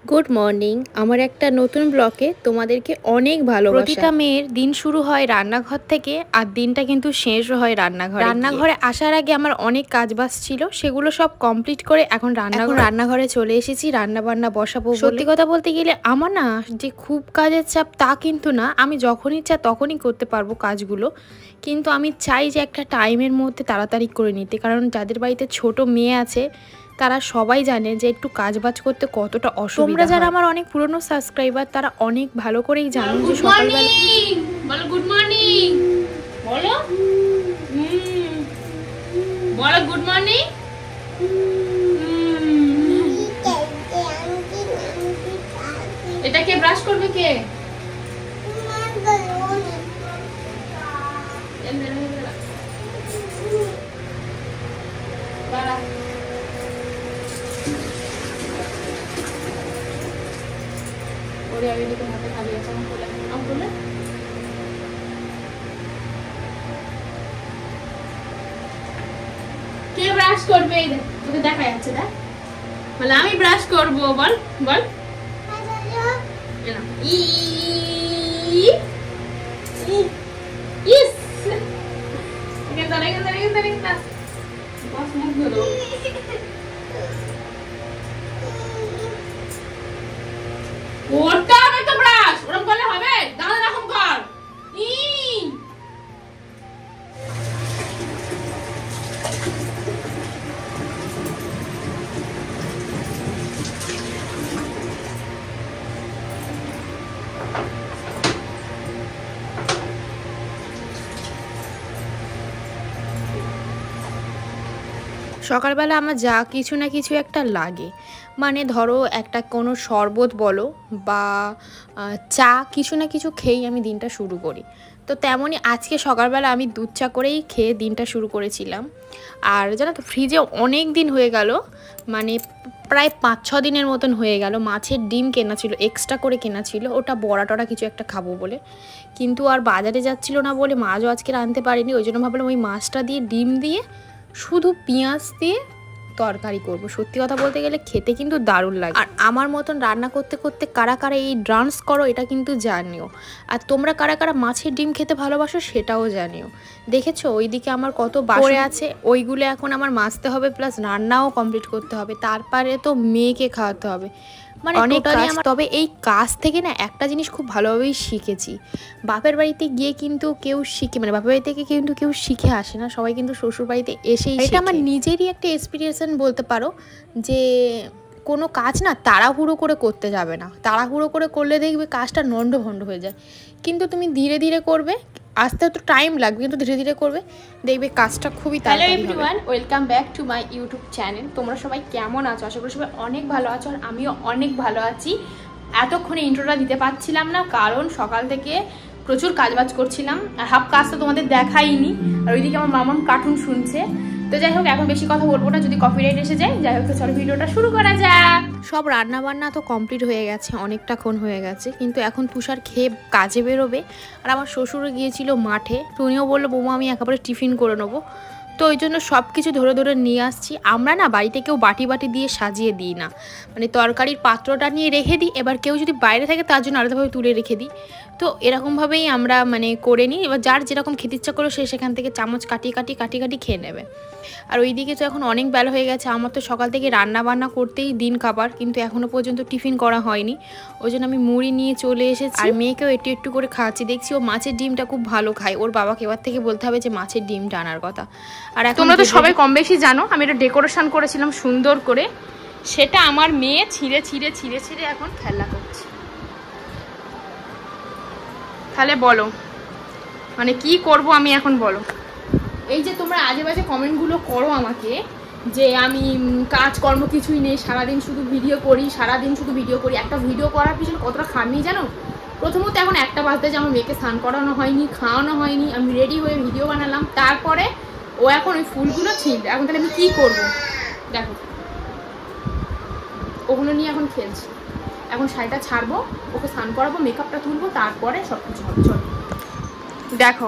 Good morning. আমার একটা নতুন ব্লগে তোমাদেরকে অনেক ভালোবাসা। প্রতিটা মেয়ের দিন শুরু হয় রান্নাঘর থেকে, আর দিনটা কিন্তু শেষ হয় রান্নাঘরে আসার আগে আমার অনেক কাজবাজ ছিল, সেগুলো সব কমপ্লিট করে এখন রান্নাঘরে চলে এসেছি রান্না বান্না বসাবো। সত্যি কথা বলতে গেলে আমার না যে খুব কাজের চাপ তা কিন্তু না, আমি যখন ইচ্ছা তখনই করতে পারবো কাজগুলো, কিন্তু আমি চাই যে একটা টাইমের মধ্যে তাড়াতাড়ি করে নিতে, কারণ যাদের বাড়িতে ছোট মেয়ে আছে তারা সবাই জানে যে একটু কাজবাজ করতে কতটা অসুবিধা। তোমরা যারা আমার অনেক পুরনো সাবস্ক্রাইবার তারা অনেক ভালো করেই জানো যে সকালবেলা বলো গুড মর্নিং, বলো বলো গুড মর্নিং। এটা কে ব্রাশ করবে? কে কে ব্রাশ করবে? তোকে দেখা যাচ্ছে না, বলে আমি ব্রাশ করবো। বল বল ওটা আমি তো ব্রাশ ওরকম করলে হবে? দাঁড়া এরকম কর। সকালবেলা আমার যা কিছু না কিছু একটা লাগে, মানে ধরো একটা কোনো শরবত বলো বা চা, কিছু না কিছু খেয়েই আমি দিনটা শুরু করি। তো তেমনই আজকে সকালবেলা আমি দুধ চা করেই খেয়ে দিনটা শুরু করেছিলাম। আর জানো তো ফ্রিজে অনেক দিন হয়ে গেল, মানে প্রায় 5-6 দিনের মতন হয়ে গেল মাছের ডিম কেনা ছিল, এক্সট্রা করে কেনা ছিল, ওটা বড়া টড়া কিছু একটা খাবো বলে, কিন্তু আর বাজারে যাচ্ছিল না বলে মাছও আজকে আনতে পারিনি। ওই জন্য ভাবলাম ওই মাছটা দিয়ে ডিম দিয়ে শুধু পেঁয়াজ দিয়ে তরকারি করব। সত্যি কথা বলতে গেলে খেতে কিন্তু দারুণ লাগে। আর আমার মতন রান্না করতে করতে কারা কারা এই ডান্স করো এটা কিন্তু জানিও। আর তোমরা কারা কারা মাছের ডিম খেতে ভালোবাসো সেটাও জানিও। দেখেছো ওইদিকে আমার কত বাসন আছে, ওইগুলো এখন আমার মাজতে হবে, প্লাস রান্নাও কমপ্লিট করতে হবে, তারপরে তো মেয়েকে খাওয়াতে হবে, মানে অনেক কাজ। তবে এই কাজ থেকে না একটা জিনিস খুব ভালোভাবেই শিখেছি, বাপের বাড়িতে গিয়ে কিন্তু কেউ শিখে, মানে বাপের বাড়ি থেকে কিন্তু কেউ শিখে আসে না, সবাই কিন্তু শ্বশুর বাড়িতে এসেই। এটা আমার নিজেরই একটা এক্সপিরিয়েন্স বলতে পারো, যে কোনো কাজ না তাড়াহুড়ো করে করতে যাবে না, তাড়াহুড়ো করে করলে দেখবে কাজটা লন্ডভন্ড হয়ে যায়, কিন্তু তুমি ধীরে ধীরে করবে, আসতে একটু টাইম লাগবে কিন্তু ধীরে ধীরে করবে, দেখবে কাজটা খুবই তাড়াতাড়ি হবে। Hello everyone, welcome back to my YouTube channel. তোমরা সবাই কেমন আছো? আশা করি সবাই অনেক ভালো আছো, আর আমিও অনেক ভালো আছি। এতক্ষণে ইন্ট্রোটা দিতে পারছিলাম না, কারণ সকাল থেকে প্রচুর কাজবাজ করছিলাম, আর হাফ কাজ তো তোমাদের দেখাইনি, আর ওইদিকে আমার মামাম কার্টুন শুনছে। তো যাই হোক, এখন বেশি কথা বলবো না, যদি কপিরাইট এসে যায়। যাই হোক, তো চলো ভিডিওটা শুরু করা যাক। সব রান্না বান্না তো কমপ্লিট হয়ে গেছে, অনেকটাক্ষণ হয়ে গেছে, কিন্তু এখন তুষার খেয়ে কাজে বেরোবে, আর আমার শ্বশুরও গিয়েছিল মাঠে, তো উনিও বললো বৌমা আমি একেবারে টিফিন করে নেবো, তো ওই জন্য সব কিছু ধরে ধরে নিয়ে আসছি। আমরা না বাড়িতে কেউ বাটি বাটি দিয়ে সাজিয়ে দিই না, মানে তরকারির পাত্রটা নিয়ে রেখে দিই, এবার কেউ যদি বাইরে থাকে তার জন্য আলাদাভাবে তুলে রেখে দিই, তো এরকমভাবেই আমরা মানে করে নিই। এবার যার যেরকম খেতে ইচ্ছা করলো সে সেখান থেকে চামচ কাটিয়ে খেয়ে নেবে। আর ওইদিকে তো এখন অনেক বেলা হয়ে গেছে, আমার তো সকাল থেকে রান্না বান্না করতেই দিন খাবার, কিন্তু এখনও পর্যন্ত টিফিন করা হয়নি, ওই জন্য আমি মুড়ি নিয়ে চলে এসেছি, আর মেয়েকেও একটু একটু করে খাওয়াচ্ছি। দেখছি ও মাছের ডিমটা খুব ভালো খায়, ওর বাবাকে এবার থেকে বলতে হবে যে মাছের ডিমটা আনার কথা। আর তোমরা তো সবাই কম বেশি জানো আমি একটা ডেকোরেশন করেছিলাম সুন্দর করে, সেটা আমার মেয়ে ছিঁড়ে ছিঁড়ে ছিঁড়ে ছিঁড়ে এখন খেলা করছে। তাহলে বলো মানে কি করব আমি এখন, বলো। এই যে তোমরা আজে বাজে কমেন্টগুলো করো আমাকে, যে আমি কাজকর্ম কিছুই নেই, সারাদিন শুধু ভিডিও করি, একটা ভিডিও করার পিছনে কতটা খামি জানো? প্রথমত এখন 1টা বাজতে যে আমার মেয়েকে স্নান করানো হয়নি, খাওয়ানো হয়নি, আমি রেডি হয়ে ভিডিও বানালাম, তারপরে ও এখন ওই ফুলগুলো ছিঁড়বে। এখন তাহলে আমি কি করব? দেখো ওগুলো নিয়ে এখন খেলছি, এখন শাড়িটা ছাড়বো, ওকে স্নান করাবো, মেকআপটা তুলবো, তারপরে সব কিছু হবে। চলো দেখো,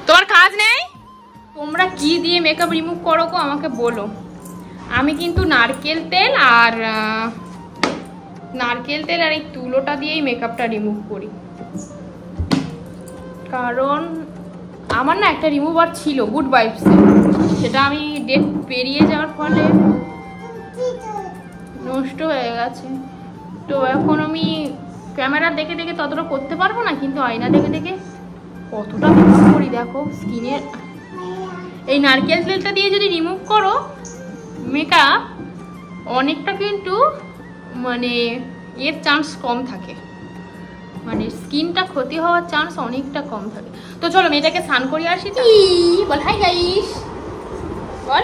তোমার কাজ নেই, তোমরা কি দিয়ে মেকআপ রিমুভ করো গো আমাকে বলো। আমি কিন্তু নারকেল তেল আর নারকেল তেল আর এই তুলোটা দিয়েই মেকআপটা রিমুভ করি, কারণ আমার না একটা রিমুভার ছিল গুড ভাইবস, সেটা আমি ডেট পেরিয়ে যাওয়ার ফলে নষ্ট হয়ে গেছে। তো এখন আমি ক্যামেরা দেখে দেখে ততটা করতে পারবো না, কিন্তু আয়না দেখে দেখে কতটা মেকআপ করি দেখো। স্কিনের এই নারকেল তেলটা দিয়ে যদি রিমুভ করো মেকআপ, অনেকটা কিন্তু মানে এর চান্স কম থাকে, মানে স্কিনটা ক্ষতি হওয়ার চান্স অনেকটা কম থাকে। তো চলো মেয়েটাকে স্নান করিয়ে আসি। বল হাই গাইস, বল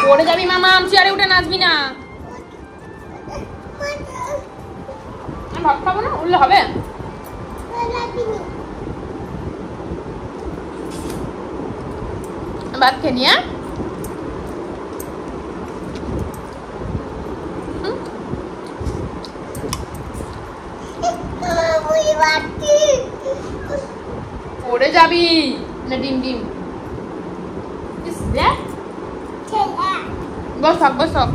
পড়ে যাবি মামা, চেয়ারে উঠে নাচবি না। ভাত খাবো না, উঠলে হবে। ভাত খেয়ে নিয়ে পড়ে যাবি না। ডিম ডিম বস থাক, বস থাক।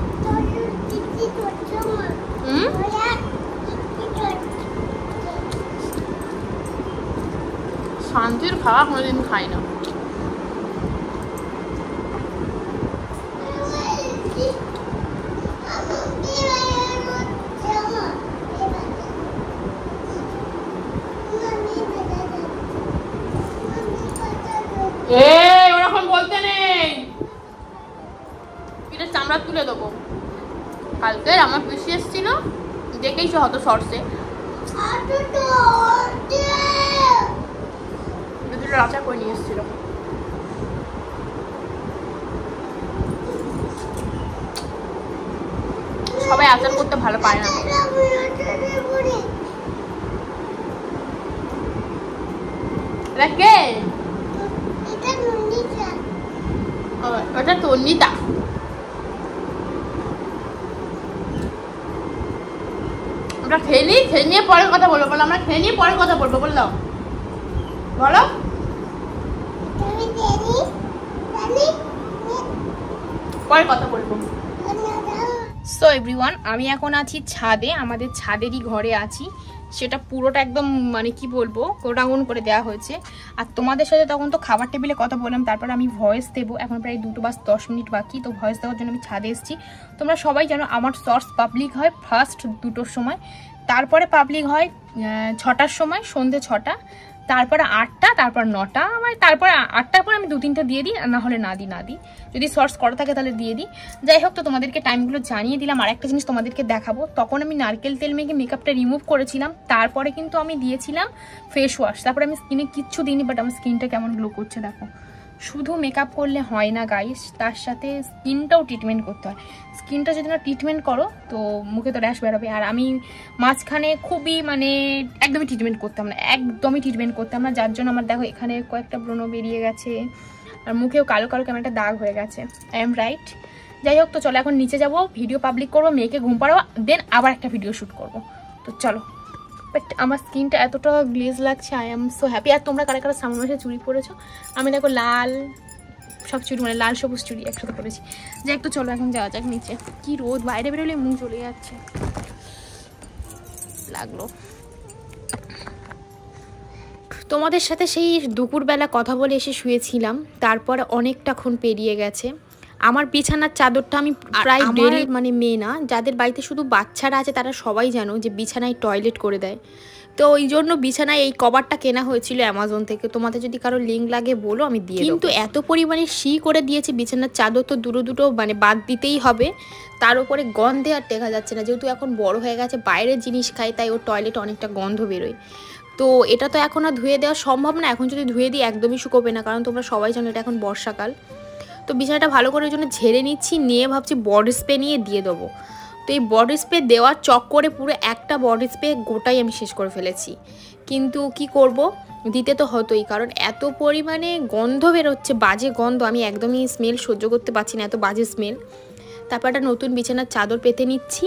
শান্তির খাওয়া কোনোদিন খাই না। ওরকম বলতে নেই, এটা চামড়া তুলে দেবো। কালকে আমার পিসি এসেছিল, দেখেইছো হয়তো শর্টসে, রাচা করে নিয়ে এসেছিল। সবাই আচার করতে ভালো পারে না। ওটা তন্নিতা। আমরা খেয়ে নিই, খেয়ে নিয়ে পরে কথা বলবো। বলো আমরা খেয়ে নিয়ে পরে কথা বলবো, বললো বলো। পরে কথা বলবো। সো এভরিওয়ান, আমি এখন আছি ছাদে, আমাদের ছাদেরই ঘরে আছি। সেটা পুরোটা একদম মানে কি বলবো গোডাউন করে দেওয়া হয়েছে। আর তোমাদের সাথে তখন তো খাবার টেবিলে কথা বললাম, তারপর আমি ভয়েস দেবো। এখন প্রায় 2:10 বাকি, তো ভয়েস দেওয়ার জন্য আমি ছাদে এসেছি। তোমরা সবাই জানো আমার শর্টস পাবলিক হয় ফার্স্ট 2টোর সময়, তারপরে পাবলিক হয় 6টার সময়, সন্ধ্যে 6টা, তারপরে 8টা, তারপর 9টা, মানে তারপরে 8টার পর আমি 2-3টা দিয়ে দিই, না হলে না দিই। যদি শর্টস করা থাকে তাহলে দিয়ে দিই। যাই হোক, তো তোমাদেরকে টাইমগুলো জানিয়ে দিলাম। আর একটা জিনিস তোমাদেরকে দেখাবো, তখন আমি নারকেল তেল মেখে মেকআপটা রিমুভ করেছিলাম, তারপরে কিন্তু আমি দিয়েছিলাম ফেস ওয়াশ। তারপরে আমি স্কিনে কিচ্ছু দিইনি, বাট আমার স্কিনটা কেমন গ্লো করছে দেখো। শুধু মেকআপ করলে হয় না গাইস, তার সাথে স্কিনটাও ট্রিটমেন্ট করতে হয়। স্কিনটা যদি না ট্রিটমেন্ট করো তো মুখে তো র্যাশ বেরোবে। আর আমি মাঝখানে খুবই মানে একদমই ট্রিটমেন্ট করতাম না, যার জন্য আমার দেখো এখানে কয়েকটা ব্রণ বেরিয়ে গেছে, আর মুখেও কালো কালো কেমন একটা দাগ হয়ে গেছে। I am right. যাই হোক, তো চলো এখন নিচে যাবো, ভিডিও পাবলিক করবো, মেয়েকে ঘুম পাড়াবো, দেন আবার একটা ভিডিও শ্যুট করবো। তো চলো। বাট আমার স্কিনটা এতটা গ্লেজ লাগছে, আই এম সো হ্যাপি। আর তোমরা কারা কারা সামনে মাসে চুড়ি পরেছো? আমি দেখো লাল সব চুড়ি, মানে লাল সবুজ চুড়ি একসাথে পরেছি। যাই একটু চলো এখন যাওয়া যাক নিচে। কি রোদ, বাইরে বেরোলে মুখ জ্বলে যাচ্ছে। লাগলো তোমাদের সাথে সেই দুপুরবেলা কথা বলে এসে শুয়েছিলাম, তারপরে অনেকটাক্ষণ পেরিয়ে গেছে। আমার বিছানার চাদরটা আমি প্রায় ডেলি, মানে মেয়ে না, যাদের বাড়িতে শুধু বাচ্চারা আছে তারা সবাই জানো যে বিছানায় টয়লেট করে দেয়। তো ওই জন্য বিছানায় এই কভারটা কেনা হয়েছিল অ্যামাজন থেকে। তোমাদের যদি কারো লিঙ্ক লাগে বলো, আমি দিয়ে দেবো। কিন্তু এত পরিমাণে করে দিয়েছে বিছানার চাদর, তো দুটো মানে বাদ দিতেই হবে। তার উপরে গন্ধে আর টেকা যাচ্ছে না, যেহেতু এখন বড় হয়ে গেছে, বাইরের জিনিস খাই, তাই ওর টয়লেটে অনেকটা গন্ধ বেরোয়। তো এটা তো এখন আর ধুয়ে দেওয়া সম্ভব না, এখন যদি ধুয়ে দিই একদমই শুকোবে না, কারণ তোমরা সবাই জানো এটা এখন বর্ষাকাল। তো বিছানাটা ভালো করে ওই জন্য ঝেড়ে নিচ্ছি, নিয়ে ভাবছি বডি স্প্রে নিয়ে দিয়ে দেবো। তো এই বডি স্প্রে দেওয়ার চক্করে পুরো একটা বডি স্প্রে গোটাই আমি শেষ করে ফেলেছি। কিন্তু কি করব, দিতে তো হতোই, কারণ এত পরিমাণে গন্ধ বেরোচ্ছে, বাজে গন্ধ। আমি একদমই স্মেল সহ্য করতে পারছি না, এত বাজে স্মেল। তারপর একটা নতুন বিছানার চাদর পেতে নিচ্ছি,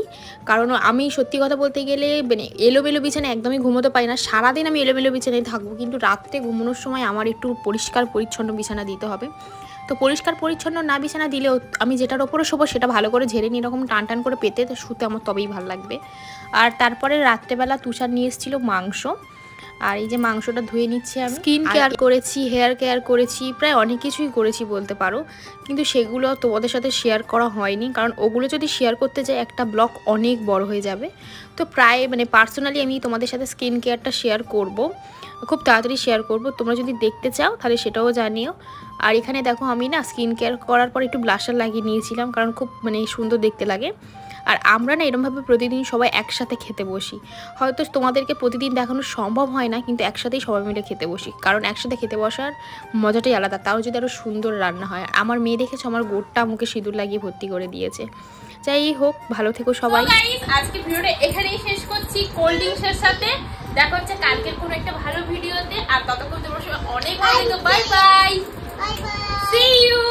কারণ আমি সত্যি কথা বলতে গেলে মানে এলোমেলো বিছানায় একদমই ঘুমোতে পারি না। সারাদিন আমি এলোমেলো বিছানায় থাকবো, কিন্তু রাত্রে ঘুমানোর সময় আমার একটু পরিষ্কার পরিচ্ছন্ন বিছানা দিতে হবে। তো পরিষ্কার পরিচ্ছন্ন না বিছানা দিলেও আমি যেটার ওপরে শোবো সেটা ভালো করে ঝেড়ে নিয়ে এরকম টান টান করে পেতে তো শুতে আমার তবেই ভালো লাগবে। আর তারপরে রাত্রেবেলা তুষার নিয়ে এসেছিলো মাংস, আর এই যে মাংসটা ধুয়ে নিচ্ছি আমি। স্কিন কেয়ার করেছি, হেয়ার কেয়ার করেছি, প্রায় অনেক কিছুই করেছি বলতে পারো, কিন্তু সেগুলো তোমাদের সাথে শেয়ার করা হয়নি, কারণ ওগুলো যদি শেয়ার করতে যাই একটা ব্লগ অনেক বড় হয়ে যাবে। তো প্রায় মানে পার্সোনালি আমি তোমাদের সাথে স্কিন কেয়ারটা শেয়ার করব, খুব তাড়াতাড়ি শেয়ার করব। তোমরা যদি দেখতে চাও তাহলে সেটাও জানিও। আর এখানে দেখো আমি না স্কিন কেয়ার করার পর একটু ব্লাশার লাগিয়ে নিয়েছিলাম, কারণ খুব মানে সুন্দর দেখতে লাগে। আর আমরা না এরকমভাবে প্রতিদিন সবাই একসাথে খেতে বসি, হয়তো তোমাদেরকে প্রতিদিন দেখানো সম্ভব হয় না, কিন্তু একসাথেই সবাই মিলে খেতে বসি, কারণ একসাথে খেতে বসার মজাটাই আলাদা, তাও যদি আরও সুন্দর রান্না হয়। আমার মেয়ে দেখেছো আমার গোটটা মুখে সিঁদুর লাগিয়ে ভর্তি করে দিয়েছে। যাই হোক, ভালো থেকো সবাই। আজকে ভিডিওটা এখানেই শেষ করছি কোল্ড ড্রিঙ্কসের সাথে। দেখা হচ্ছে কালকের কোনো একটা ভালো ভিডিওতে, আর ততক্ষণ তোমার সবাই অনেক ভালো থেকো। Bye bye, see you.